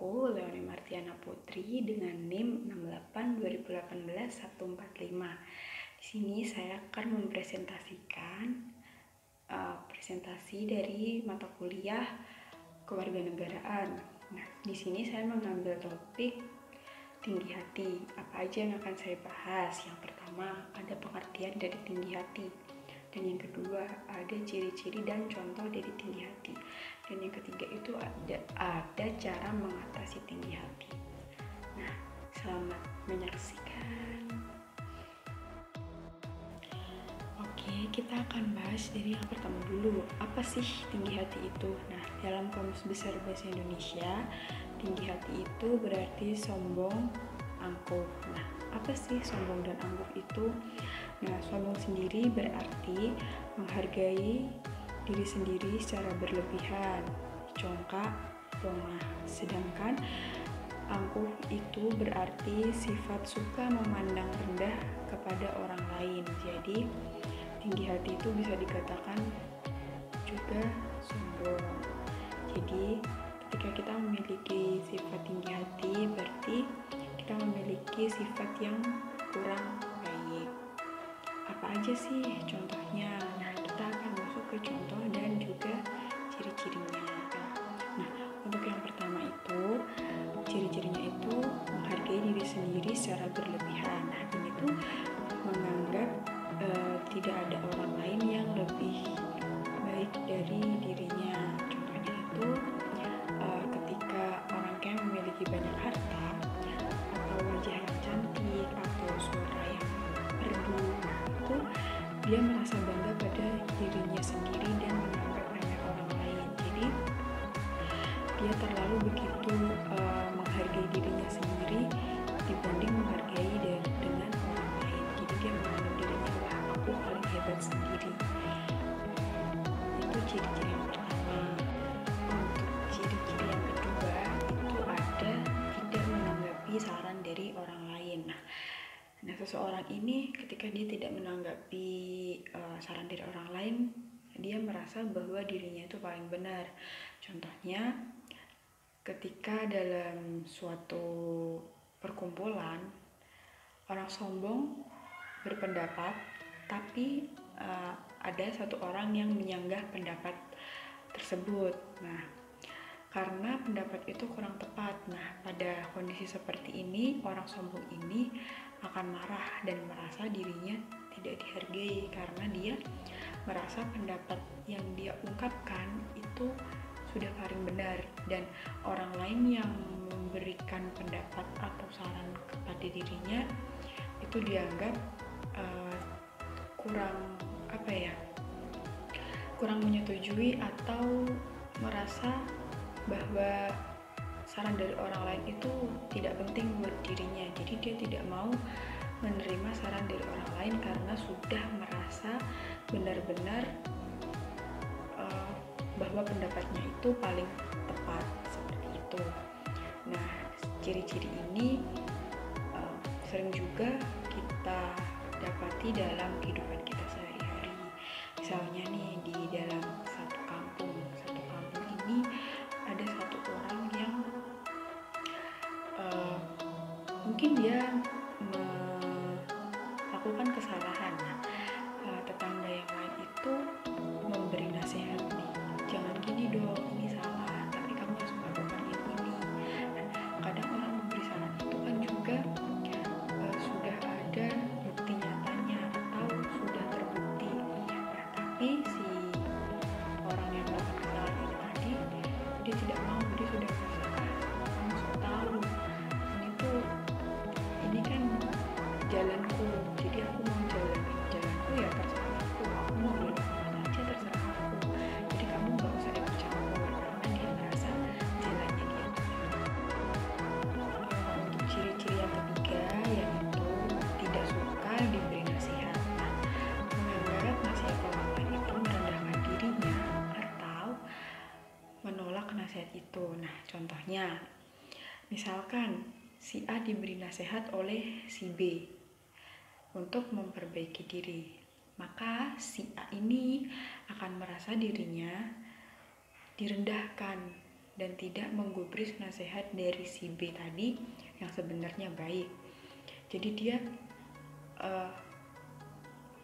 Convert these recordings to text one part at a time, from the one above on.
aku, Leoni Martiana Putri, dengan NIM 682018-145. Di sini saya akan mempresentasikan presentasi dari mata kuliah kewarganegaraan. Nah, di sini saya mengambil topik tinggi hati. Apa aja yang akan saya bahas? Yang pertama, ada pengertian dari tinggi hati. Dan yang kedua, ada ciri-ciri dan contoh dari tinggi hati. Dan yang ketiga itu ada cara mengatasi tinggi hati. Nah, selamat menyaksikan. Oke, kita akan bahas dari yang pertama dulu. Apa sih tinggi hati itu? Nah, dalam Kamus Besar Bahasa Indonesia, tinggi hati itu berarti sombong, angkuh. Nah, apa sih sombong dan angkuh itu? Nah, sombong sendiri berarti menghargai diri sendiri secara berlebihan, congkak, pongah. Sedangkan angkuh itu berarti sifat suka memandang rendah kepada orang lain. Jadi, tinggi hati itu bisa dikatakan juga sombong. Jadi, ketika kita memiliki sifat tinggi hati, berarti kita memiliki sifat yang kurang baik. Apa aja sih contohnya? Nah, kita akan masuk ke contoh dan juga ciri-cirinya. Nah, untuk yang pertama itu, ciri-cirinya itu menghargai diri sendiri secara berlebihan. Nah, ini tuh menganggap tidak ada orang lain yang lebih baik dari dirinya. Contohnya itu ketika orang kaya memiliki banyak harta, atau wajah yang cantik, atau suara yang merdu, itu dia merasa bangga pada dirinya sendiri dan menganggap remeh orang lain. Jadi dia terlalu begitu menghargai dirinya sendiri dibanding menghargai dengan orang lain. Jadi dia menganggap dirinya, wah, aku paling hebat sendiri. Itu ciri-ciri yang pertama. Untuk ciri-ciri yang kedua itu ada tidak menanggapi saran dari orang lain. Nah, seseorang ini ketika dia tidak menanggapi saran dari orang lain, dia merasa bahwa dirinya itu paling benar. Contohnya, ketika dalam suatu perkumpulan, orang sombong berpendapat, tapi ada satu orang yang menyanggah pendapat tersebut. Nah, karena pendapat itu kurang tepat. Nah, pada kondisi seperti ini, orang sombong ini akan marah dan merasa dirinya tidak dihargai karena dia merasa pendapat yang dia ungkapkan itu sudah paling benar, dan orang lain yang memberikan pendapat atau saran kepada dirinya itu dianggap kurang menyetujui atau merasa bahwa saran dari orang lain itu tidak penting buat dirinya. Jadi dia tidak mau menerima saran dari orang lain karena sudah merasa benar-benar bahwa pendapatnya itu paling tepat, seperti itu. Nah, ciri-ciri ini sering juga kita dapati dalam kehidupan kita sehari-hari. Misalnya nih, di dalam satu kampung ini ada satu orang yang mungkin dia melakukan kesalahan. Tetangga yang lain itu memberi nasihat nih, jangan gini dong, ini salah, tapi kamu harus melakukan yang ini. Kadang orang memberi saran itu kan juga sudah ada bukti nyatanya atau sudah terbukti. Tapi si orang yang melakukan kesalahan ini tadi, dia tidak mau, dia sudah merasa, kamu sudah tahu, ini kan jalanku, jadi aku mau jalanin jalanku, ya terserah aku mau belok kemana aja terserah aku, jadi kamu gak usah ikut campur, karena dia merasa jalannya dia benar. Untuk ciri-ciri yang ketiga, yaitu tidak suka diberi nasihat. Menganggap nasihat orang lain itu merendahkan dirinya atau menolak nasihat itu. Nah, contohnya, misalkan si A diberi nasihat oleh si B untuk memperbaiki diri, maka si A ini akan merasa dirinya direndahkan dan tidak menggubris nasihat dari si B tadi yang sebenarnya baik. Jadi dia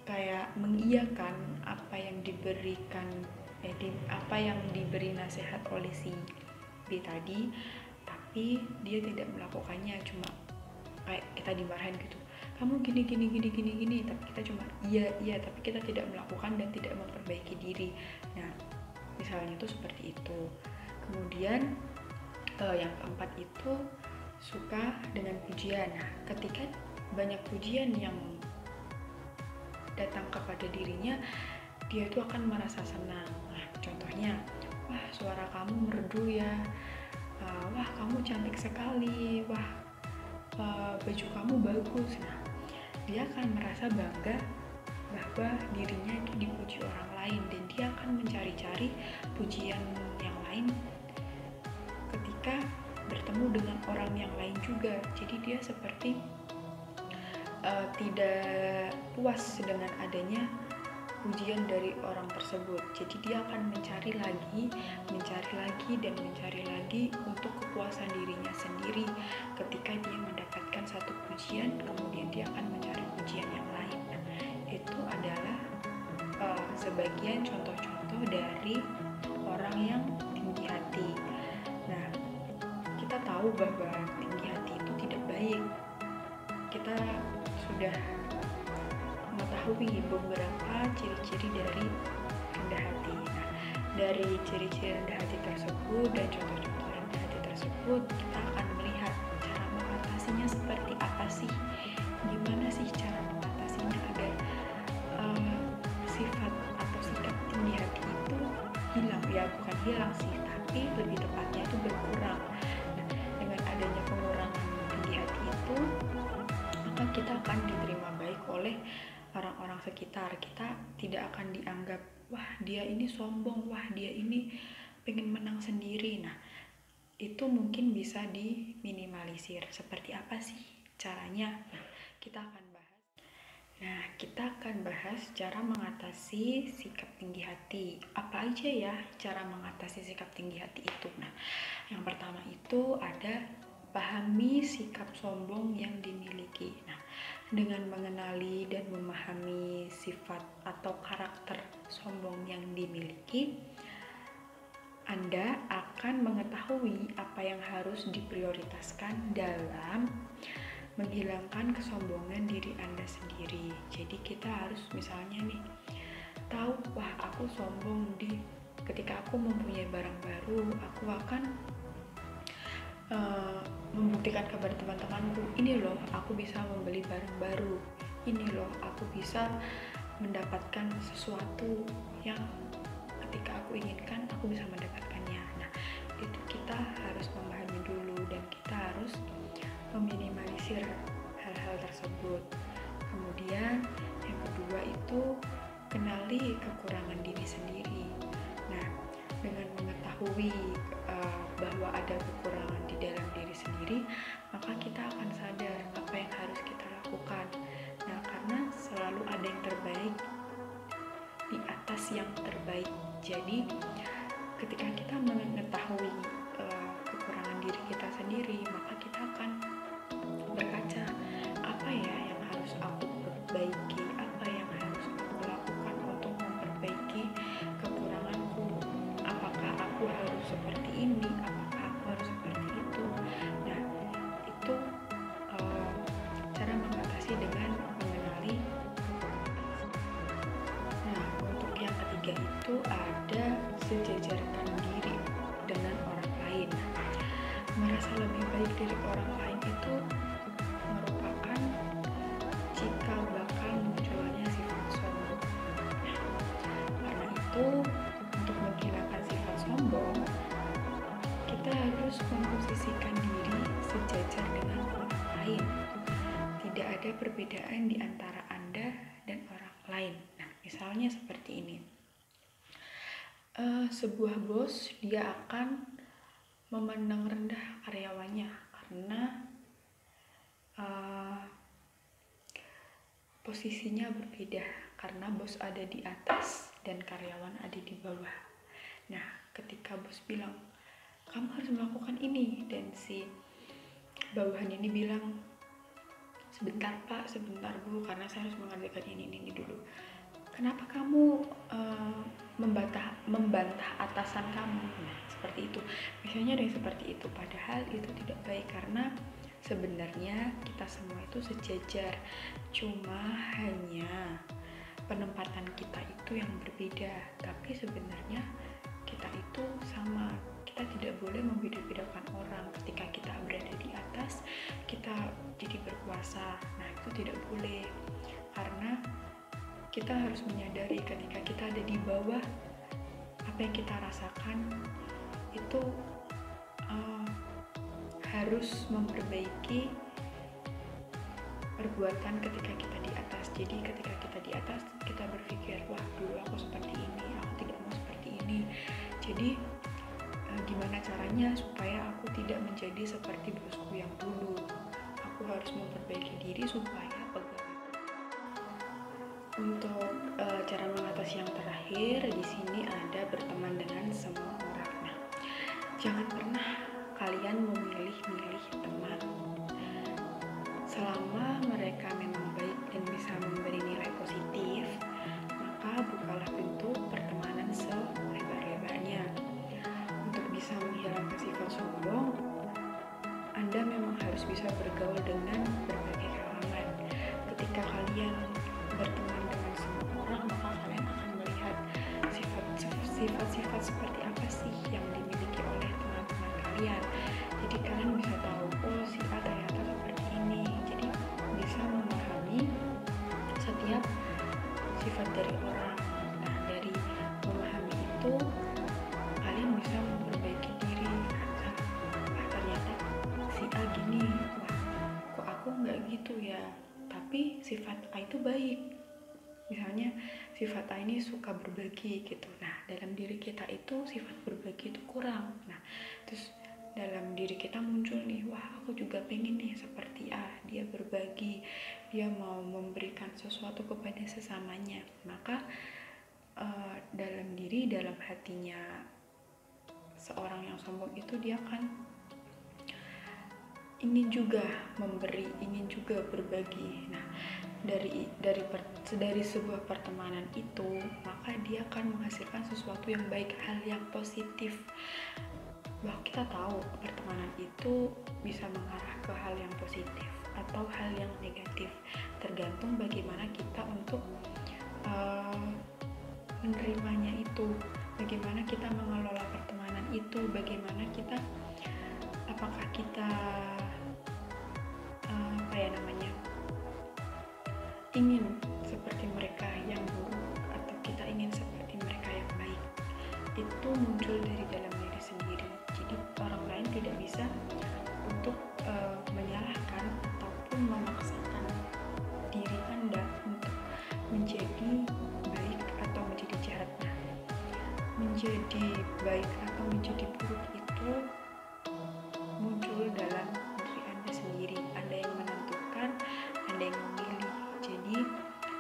kayak mengiyakan apa yang diberikan apa yang diberi nasihat oleh si B tadi, tapi dia tidak melakukannya, cuma kayak kita dimarahin gitu, kamu gini, tapi kita cuma iya, tapi kita tidak melakukan dan tidak memperbaiki diri. Nah, misalnya tuh seperti itu. Kemudian yang keempat itu suka dengan pujian. Nah, ketika banyak pujian yang datang kepada dirinya, dia tuh akan merasa senang. Nah, contohnya, wah suara kamu merdu ya, wah kamu cantik sekali, wah baju kamu bagus. Nah, dia akan merasa bangga bahwa dirinya itu dipuji orang lain, dan dia akan mencari-cari pujian yang lain ketika bertemu dengan orang yang lain juga. Jadi dia seperti tidak puas dengan adanya pujian dari orang tersebut. Jadi dia akan mencari lagi untuk kepuasan dirinya sendiri. Ketika dia mendapatkan satu pujian, kemudian dia akan mencari pujian yang lain. Nah, itu adalah sebagian contoh-contoh dari orang yang tinggi hati. Nah, kita tahu bahwa tinggi hati itu tidak baik. Kita sudah mengetahui beberapa ciri-ciri dari rendah hati. Nah, dari ciri-ciri rendah hati tersebut dan contoh-contoh rendah hati tersebut, kita akan melihat cara mengatasinya seperti apa sih. Gimana sih cara mengatasinya agar sifat atau sikap tinggi hati itu hilang? Ya, bukan hilang sih, tapi lebih tepatnya itu berkurang. Nah, dengan adanya pengurangan tinggi hati itu, maka kita akan diterima baik oleh orang-orang sekitar. Kita tidak akan dianggap, wah dia ini sombong, wah dia ini pengen menang sendiri. Nah, itu mungkin bisa diminimalisir. Seperti apa sih caranya? Kita akan bahas cara mengatasi sikap tinggi hati. Apa aja ya cara mengatasi sikap tinggi hati itu? Nah, yang pertama itu ada pahami sikap sombong yang dimiliki. Nah, dengan mengenali dan memahami sifat atau karakter sombong yang dimiliki, Anda akan mengetahui apa yang harus diprioritaskan dalam menghilangkan kesombongan diri Anda sendiri. Jadi kita harus misalnya nih tahu, wah aku sombong ketika aku mempunyai barang baru, aku akan membuktikan kepada teman-temanku, ini loh aku bisa membeli barang baru, ini loh aku bisa mendapatkan sesuatu yang ketika aku inginkan aku bisa mendapatkannya. Nah, itu kita harus memahami dulu dan kita harus meminimalisir hal-hal tersebut. Kemudian yang kedua itu kenali kekurangan diri sendiri. Nah, dengan mengetahui bahwa ada kekurangan di dalam diri sendiri, maka kita akan sadar apa yang harus kita lakukan. Nah, karena selalu ada yang terbaik di atas yang terbaik. Jadi ketika kita mengetahui kekurangan diri kita sendiri, maka kita akan berkaca, apa ya yang harus aku perbaiki, apa yang harus aku lakukan untuk memperbaiki kekuranganku. Apakah aku harus seperti ini, apakah aku harus seperti itu. Nah, itu cara mengatasi dengan mengenali. Nah, untuk yang ketiga itu ada sejajarkan diri dengan orang lain. Merasa lebih baik dari orang lain itu merupakan cikal bakal munculnya sifat sombong. Nah, karena itu untuk menghilangkan sifat sombong, kita harus memposisikan diri sejajar dengan orang lain. Tidak ada perbedaan di antara Anda dan orang lain. Nah, misalnya seperti ini. Sebuah bos, dia akan memandang rendah karyawannya karena posisinya berbeda, karena bos ada di atas dan karyawan ada di bawah. Nah, ketika bos bilang, kamu harus melakukan ini, dan si bawahan ini bilang, sebentar Pak, sebentar Bu, karena saya harus mengerjakan ini dulu. Kenapa kamu membantah atasan kamu? Nah, seperti itu. Biasanya ada yang seperti itu, padahal itu tidak baik, karena sebenarnya kita semua itu sejajar, cuma hanya penempatan kita itu yang berbeda. Tapi sebenarnya kita itu sama. Kita tidak boleh membeda-bedakan orang. Ketika kita berada di atas, kita jadi berkuasa. Nah, itu tidak boleh, karena kita harus menyadari ketika kita ada di bawah, apa yang kita rasakan itu harus memperbaiki perbuatan ketika kita di atas. Jadi ketika kita di atas, kita berpikir, wah dulu aku seperti ini, aku tidak mau seperti ini. Jadi gimana caranya supaya aku tidak menjadi seperti bosku yang dulu. Aku harus memperbaiki diri supaya pegawai. Untuk cara mengatasi yang terakhir, di sini ada berteman dengan semua orang. Nah, jangan pernah kalian memilih-milih teman. Selama mereka memang baik dan bisa memberi nilai positif, maka bukalah pintu pertemanan selebar-lebarnya. Untuk bisa menghilangkan sifat sombong, Anda memang harus bisa bergaul dengan berbagai kalangan. Ketika kalian berteman dengan semua orang, maka kalian akan melihat sifat-sifat seperti apa sih yang dimiliki oleh teman-teman kalian. Jadi kalian bisa tahu, oh si A ternyata seperti ini. Jadi bisa memahami setiap sifat dari orang. Nah, dari memahami itu kalian bisa memperbaiki diri. Ternyata si A gini, wah kok aku nggak gitu ya, tapi sifat A itu baik. Misalnya sifat A ini suka berbagi gitu. Nah, dalam diri kita itu sifat berbagi itu kurang. Nah, terus dalam diri kita muncul nih, wah aku juga pengen nih seperti A, dia berbagi, dia mau memberikan sesuatu kepada sesamanya. Maka dalam hatinya seorang yang sombong itu, dia kan ingin juga memberi, ingin juga berbagi. Nah, dari sebuah pertemanan itu, maka dia akan menghasilkan sesuatu yang baik, hal yang positif. Bahwa kita tahu pertemanan itu bisa mengarah ke hal yang positif atau hal yang negatif, tergantung bagaimana kita untuk menerimanya itu, bagaimana kita mengelola pertemanan itu, bagaimana kita, apakah kita ingin seperti mereka yang buruk atau kita ingin seperti mereka yang baik. Itu muncul dari dalam diri sendiri. Jadi orang lain tidak bisa untuk menyalahkan ataupun memaksakan diri Anda untuk menjadi baik atau menjadi jahat. Nah, menjadi baik atau menjadi buruk itu muncul dalam diri Anda sendiri. Anda yang menentukan, Anda yang memilih. Jadi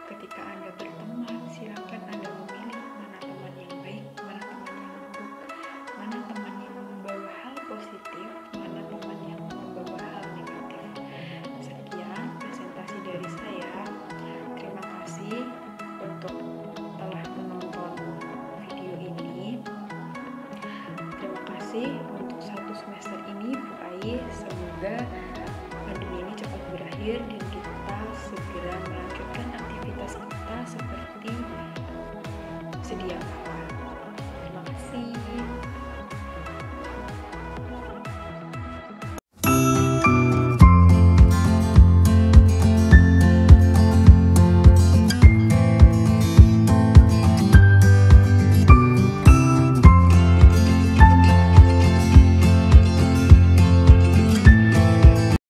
ketika Anda berteman, silakan Anda memilih mana teman yang baik, mana teman yang buruk, mana teman yang membawa hal positif, mana teman yang membawa hal negatif. Sekian presentasi dari saya. Terima kasih untuk telah menonton video ini. Terima kasih untuk 1 semester ini Bu Ai. Semoga pandemi ini cepat berakhir dan kita segera